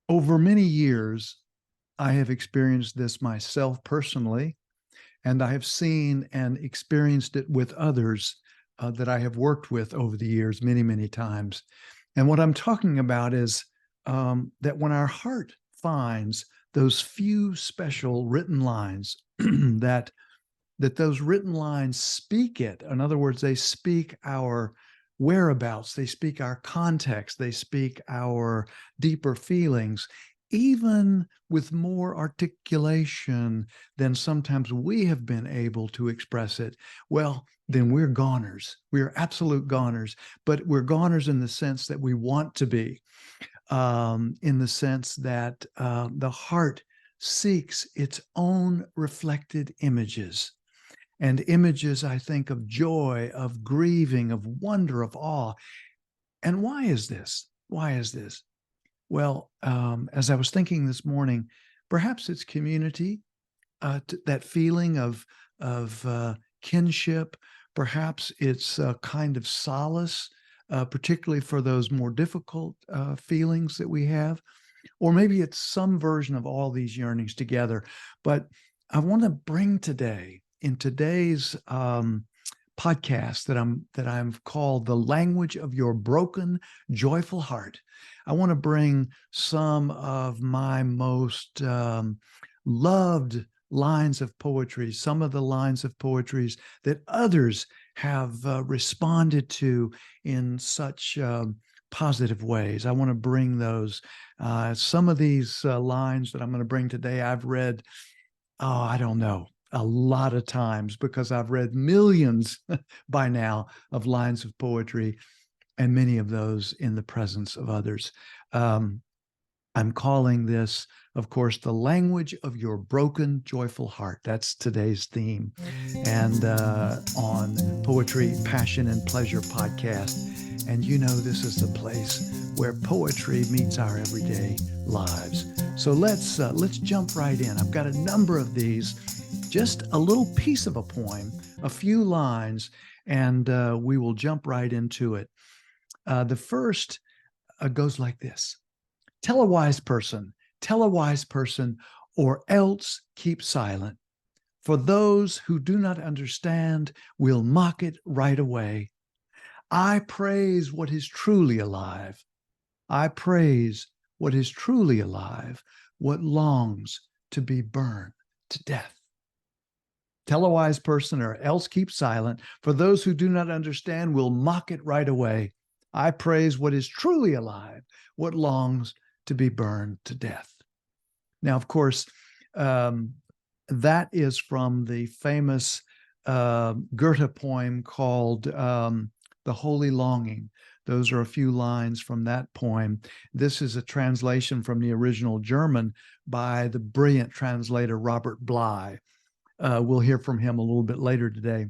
Over many years, I have experienced this myself personally, and I have seen and experienced it with others that I have worked with over the years many, many times. And what I'm talking about is that when our heart finds those few special written lines that those written lines speak it. In other words, they speak our whereabouts, they speak our context, they speak our deeper feelings, even with more articulation than sometimes we have been able to express it. Well, then we're goners. We're absolute goners, but we're goners in the sense that we want to be, in the sense that the heart seeks its own reflected images. And images, I think, of joy, of grieving, of wonder, of awe. And why is this? Why is this? Well, as I was thinking this morning, perhaps it's community, that feeling of kinship. Perhaps it's a kind of solace, particularly for those more difficult feelings that we have. Or maybe it's some version of all these yearnings together. But I want to bring today, in today's podcast that I'm called "The Language of Your Broken, Joyful Heart," I want to bring some of my most loved lines of poetry, some of the lines of poetries that others have responded to in such positive ways. I want to bring those. Some of these lines that I'm going to bring today, I've read, I don't know, a lot of times, because I've read millions by now of lines of poetry, and many of those in the presence of others. I'm calling this, of course, "The Language of Your Broken, Joyful Heart." That's today's theme. And on Poetry, Passion, and Pleasure podcast. And you know, this is the place where poetry meets our everyday lives. So let's jump right in. I've got a number of these, just a little piece of a poem, a few lines, and we will jump right into it. The first goes like this. Tell a wise person, or else keep silent. For those who do not understand will mock it right away. I praise what is truly alive. I praise what is truly alive, what longs to be burned to death. Tell a wise person, or else keep silent. For those who do not understand will mock it right away. I praise what is truly alive, what longs to be burned to death. Now, of course, that is from the famous Goethe poem called The Holy Longing. Those are a few lines from that poem. This is a translation from the original German by the brilliant translator Robert Bly. We'll hear from him a little bit later today.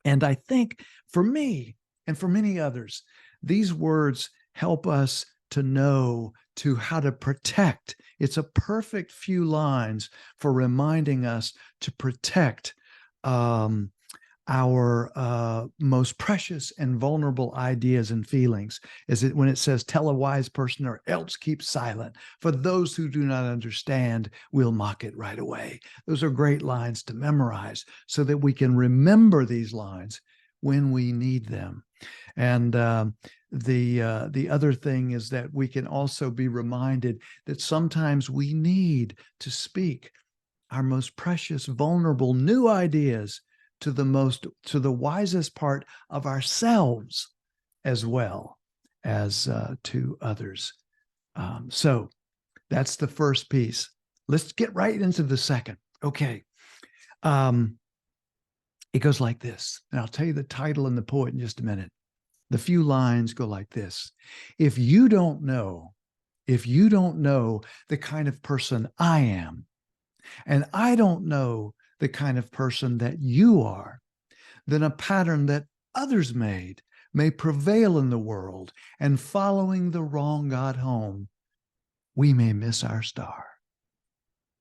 And I think for me and for many others, these words help us to know how to protect. It's a perfect few lines for reminding us to protect our most precious and vulnerable ideas and feelings. Is it when it says, "Tell a wise person, or else keep silent. For those who do not understand will mock it right away." Those are great lines to memorize so that we can remember these lines when we need them. And the other thing is that we can also be reminded that sometimes we need to speak our most precious, vulnerable, new ideas to the wisest part of ourselves, as well as to others. So that's the first piece. Let's get right into the second. Okay. It goes like this, and I'll tell you the title and the poet in just a minute. The few lines go like this. If you don't know the kind of person I am, and I don't know the kind of person that you are, then a pattern that others made may prevail in the world, and following the wrong God home, we may miss our star.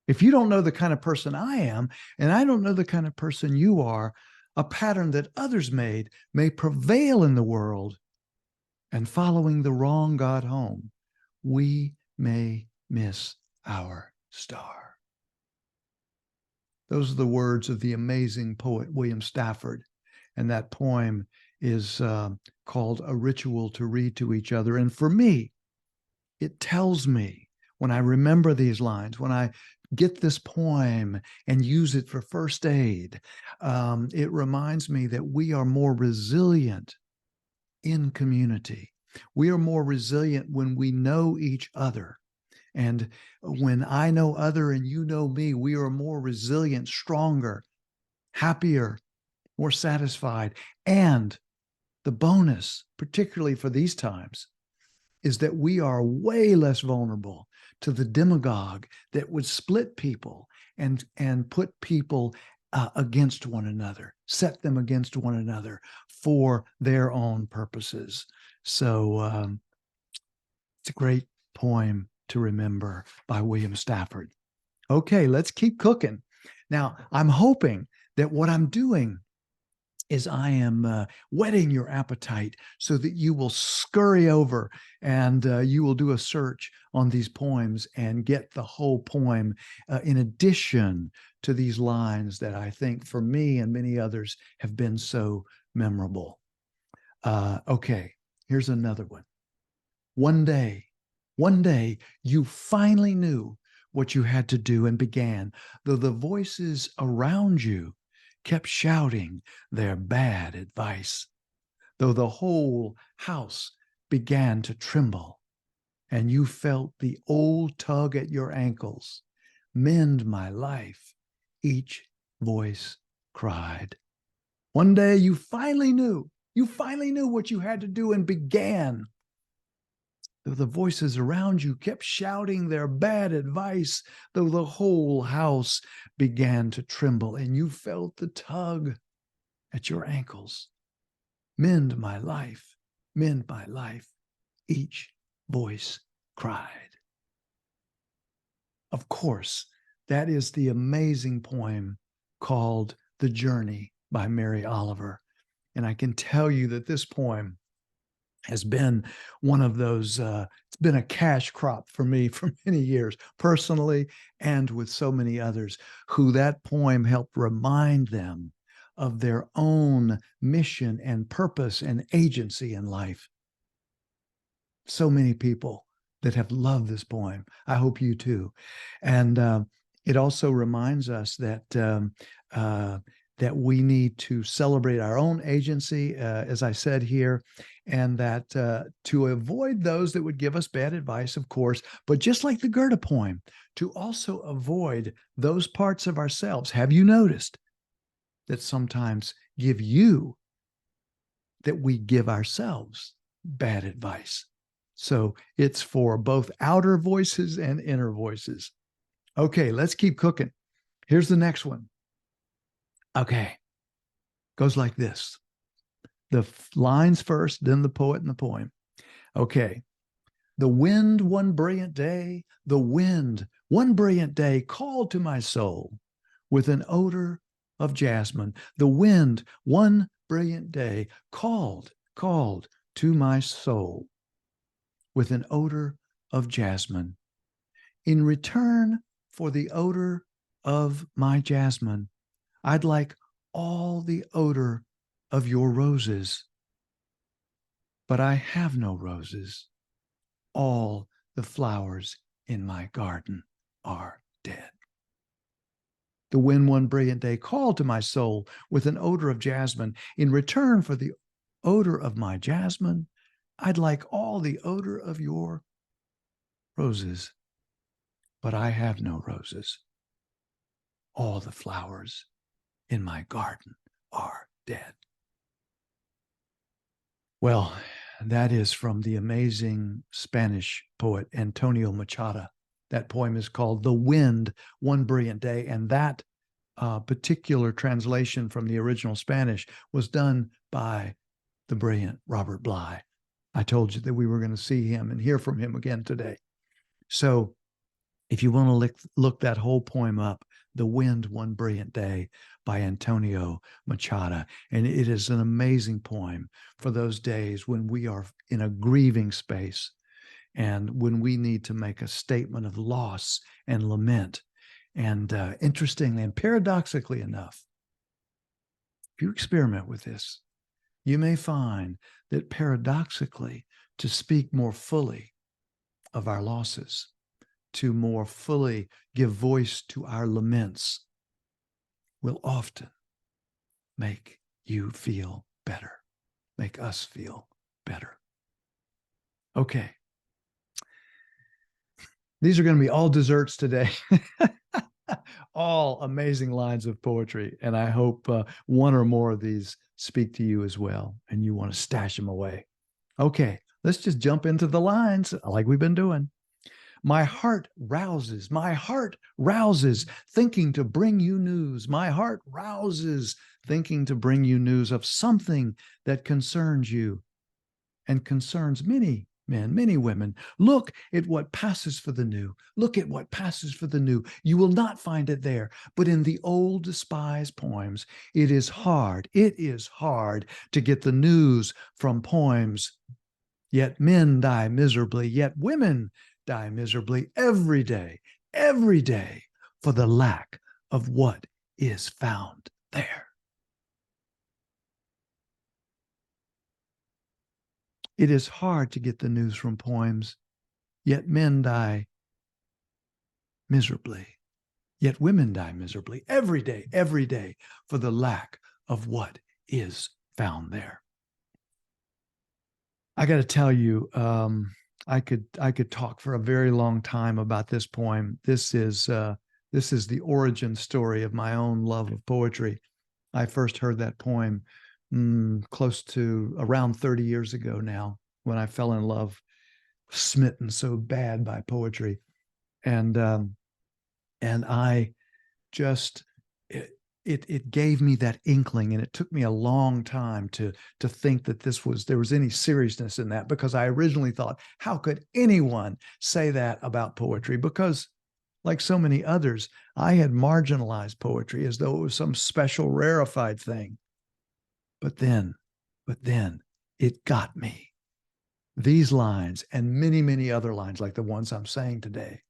If you don't know the kind of person I am, and I don't know the kind of person you are, a pattern that others made may prevail in the world, and following the wrong God home, we may miss our star. Those are the words of the amazing poet William Stafford. And that poem is called A Ritual to Read to Each Other. And for me, it tells me when I remember these lines, when I get this poem and use it for first aid, it reminds me that we are more resilient in community. We are more resilient when we know each other. And when I know other and you know me, we are more resilient, stronger, happier, more satisfied. And the bonus, particularly for these times, is that we are way less vulnerable to the demagogue that would split people and put people against one another, set them against one another for their own purposes. So it's a great poem to remember by William Stafford. Okay, let's keep cooking. Now, I'm hoping that what I'm doing is I am whetting your appetite so that you will scurry over and you will do a search on these poems and get the whole poem in addition to these lines that I think for me and many others have been so memorable. Okay, here's another one. One day, you finally knew what you had to do and began, though the voices around you kept shouting their bad advice, though the whole house began to tremble, and you felt the old tug at your ankles. Mend my life, each voice cried. One day you finally knew what you had to do and began, though the voices around you kept shouting their bad advice, though the whole house began to tremble, and you felt the tug at your ankles. Mend my life, each voice cried. Of course, that is the amazing poem called The Journey by Mary Oliver. And I can tell you that this poem has been one of those, it's been a cash crop for me for many years, personally and with so many others who that poem helped remind them of their own mission and purpose and agency in life. So many people that have loved this poem. I hope you too. And it also reminds us that that we need to celebrate our own agency, as I said here, and that to avoid those that would give us bad advice, of course, but just like the Goethe poem, to also avoid those parts of ourselves. Have you noticed that sometimes we give ourselves bad advice? So it's for both outer voices and inner voices. Okay, let's keep cooking. Here's the next one. Okay, goes like this. The lines first, then the poet and the poem. Okay. The wind one brilliant day, called to my soul with an odor of jasmine. The wind one brilliant day called to my soul with an odor of jasmine. In return for the odor of my jasmine, I'd like all the odor of your roses. But I have no roses. All the flowers in my garden are dead. The wind one brilliant day called to my soul with an odor of jasmine. In return for the odor of my jasmine, I'd like all the odor of your roses. But I have no roses. All the flowers in my garden are dead. Well, that is from the amazing Spanish poet Antonio Machado. That poem is called The Wind One Brilliant Day. And that particular translation from the original Spanish was done by the brilliant Robert Bly. I told you that we were going to see him and hear from him again today. So if you want to look that whole poem up, The Wind One Brilliant Day by Antonio Machado. And it is an amazing poem for those days when we are in a grieving space and when we need to make a statement of loss and lament. And interestingly and paradoxically enough, if you experiment with this, you may find that paradoxically, to speak more fully of our losses, to more fully give voice to our laments, will often make you feel better, make us feel better. Okay. These are going to be all desserts today. All amazing lines of poetry. And I hope one or more of these speak to you as well, and you want to stash them away. Okay, let's just jump into the lines like we've been doing. My heart rouses, thinking to bring you news. My heart rouses, thinking to bring you news of something that concerns you and concerns many men, many women. Look at what passes for the new. Look at what passes for the new. You will not find it there. But in the old despised poems, it is hard to get the news from poems. Yet men die miserably, yet women die miserably every day, for the lack of what is found there. It is hard to get the news from poems, yet men die miserably, yet women die miserably every day, for the lack of what is found there. I got to tell you, I could talk for a very long time about this poem. This is the origin story of my own love of poetry. I first heard that poem close to around 30 years ago now, when I fell in love, smitten so bad by poetry, and I just it gave me that inkling, and it took me a long time to think that there was any seriousness in that, because I originally thought, how could anyone say that about poetry? Because like so many others, I had marginalized poetry as though it was some special rarefied thing. But then it got me. These lines and many, many other lines like the ones I'm saying today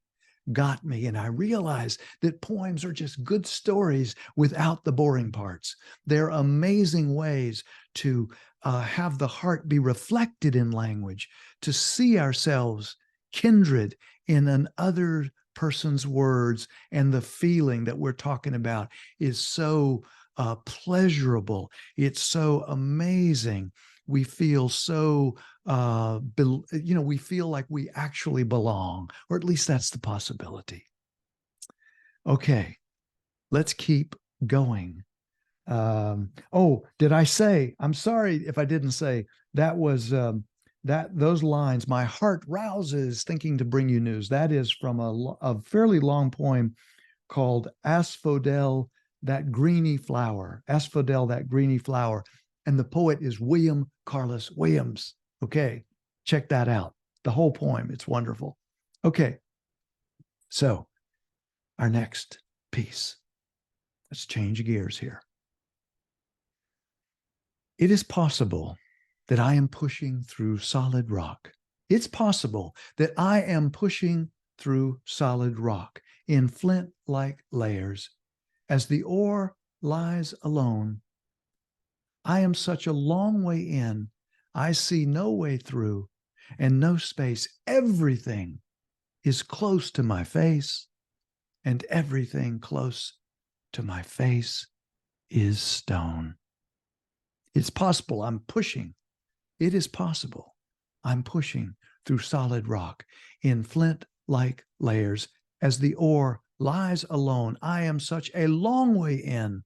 got me. And I realized that poems are just good stories without the boring parts. They're amazing ways to have the heart be reflected in language, to see ourselves kindred in an other person's words. And the feeling that we're talking about is so pleasurable. It's so amazing. We feel so, we feel like we actually belong, or at least that's the possibility. Okay, let's keep going. Did I say, I'm sorry if I didn't say, that was those lines, my heart rouses thinking to bring you news. That is from a fairly long poem called Asphodel, that greeny flower. Asphodel, that greeny flower. And the poet is William Carlos Williams. Okay, check that out. The whole poem, it's wonderful. Okay, so our next piece. Let's change gears here. It is possible that I am pushing through solid rock. It's possible that I am pushing through solid rock in flint-like layers. As the ore lies alone, I am such a long way in, I see no way through and no space. Everything is close to my face, and everything close to my face is stone. It's possible I'm pushing. It is possible I'm pushing through solid rock in flint-like layers. As the ore lies alone, I am such a long way in,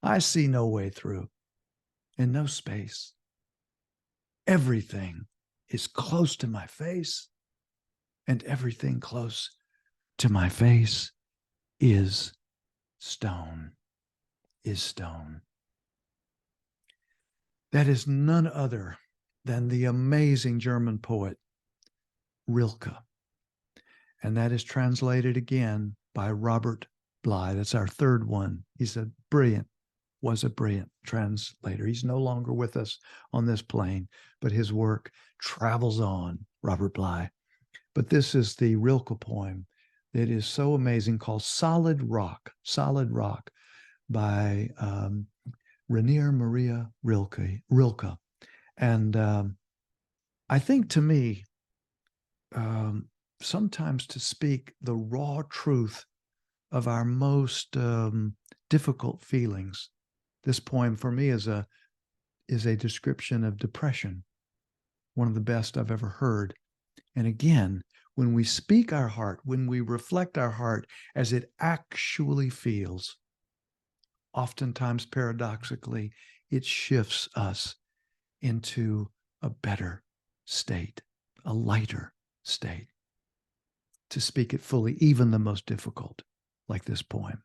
I see no way through and no space. Everything is close to my face, and everything close to my face is stone, is stone. That is none other than the amazing German poet Rilke. And that is translated again by Robert Bly. That's our third one. Was a brilliant translator. He's no longer with us on this plane, but his work travels on, Robert Bly. But this is the Rilke poem that is so amazing, called Solid Rock by Rainier Maria Rilke. And I think, to me, sometimes to speak the raw truth of our most difficult feelings. This poem for me is a description of depression, one of the best I've ever heard. And again, when we speak our heart, when we reflect our heart as it actually feels, oftentimes paradoxically, it shifts us into a better state, a lighter state. To speak it fully, even the most difficult, like this poem.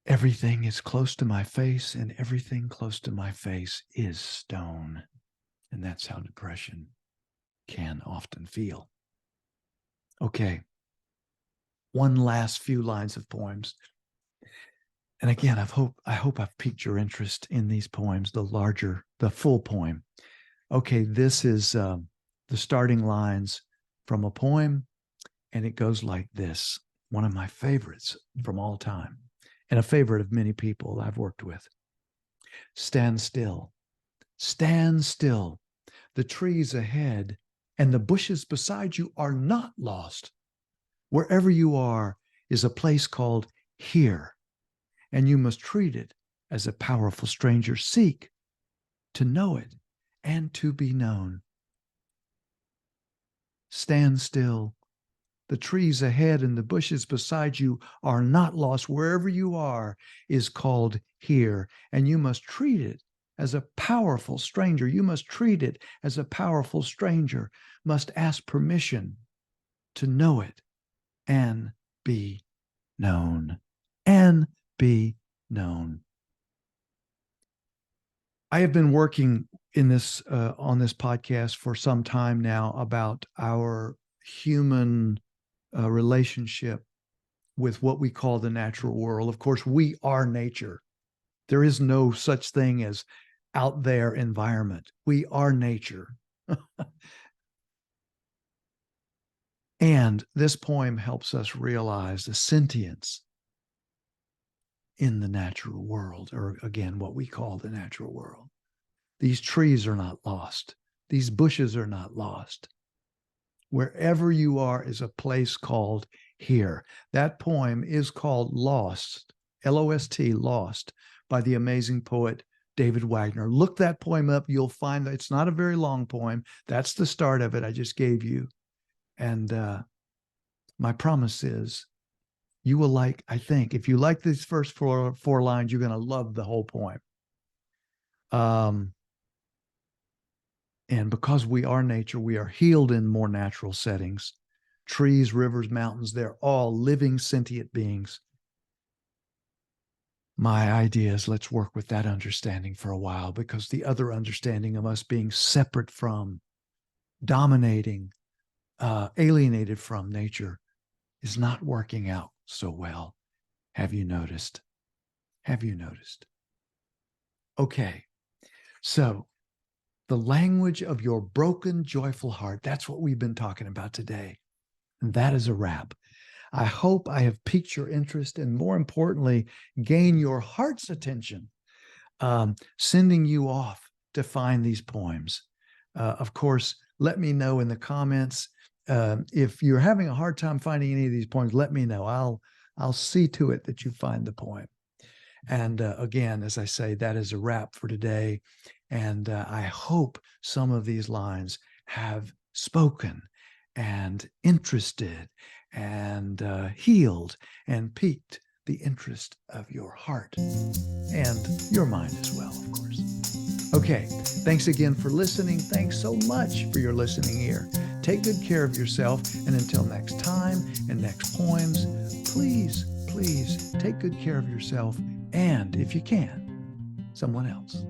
Everything is close to my face, and everything close to my face is stone. And that's how depression can often feel. Okay, one last few lines of poems. And again, I hope I've piqued your interest in these poems, the full poem. Okay, this is the starting lines from a poem, and it goes like this. One of my favorites from all time, and a favorite of many people I've worked with. Stand still. Stand still. The trees ahead and the bushes beside you are not lost. Wherever you are is a place called here, and you must treat it as a powerful stranger. Seek to know it and to be known. Stand still. The trees ahead and the bushes beside you are not lost. Wherever you are is called here, and you must treat it as a powerful stranger. You must treat it as a powerful stranger, must ask permission to know it and be known. And be known. I have been working in this on this podcast for some time now about our human relationship with what we call the natural world. Of course, we are nature. There is no such thing as out there environment. We are nature. And this poem helps us realize the sentience in the natural world, or again, what we call the natural world. These trees are not lost. These bushes are not lost. Wherever you are is a place called here. That poem is called Lost, L-O-S-T, Lost, by the amazing poet David Wagner. Look that poem up. You'll find that it's not a very long poem. That's the start of it I just gave you. And my promise is you will like, I think, if you like these first four lines, you're going to love the whole poem. And because we are nature, we are healed in more natural settings. Trees, rivers, mountains, they're all living, sentient beings. My idea is let's work with that understanding for a while, because the other understanding of us being separate from, dominating, alienated from nature is not working out so well. Have you noticed? Have you noticed? Okay, so the language of your broken, joyful heart. That's what we've been talking about today. And that is a wrap. I hope I have piqued your interest, and more importantly, gain your heart's attention, sending you off to find these poems. Of course, let me know in the comments. If you're having a hard time finding any of these poems, let me know. I'll see to it that you find the poem. And again, as I say, that is a wrap for today. And I hope some of these lines have spoken and interested and healed and piqued the interest of your heart and your mind as well, of course. Okay, thanks again for listening. Thanks so much for your listening ear. Take good care of yourself. And until next time and next poems, please, please take good care of yourself, and if you can, someone else.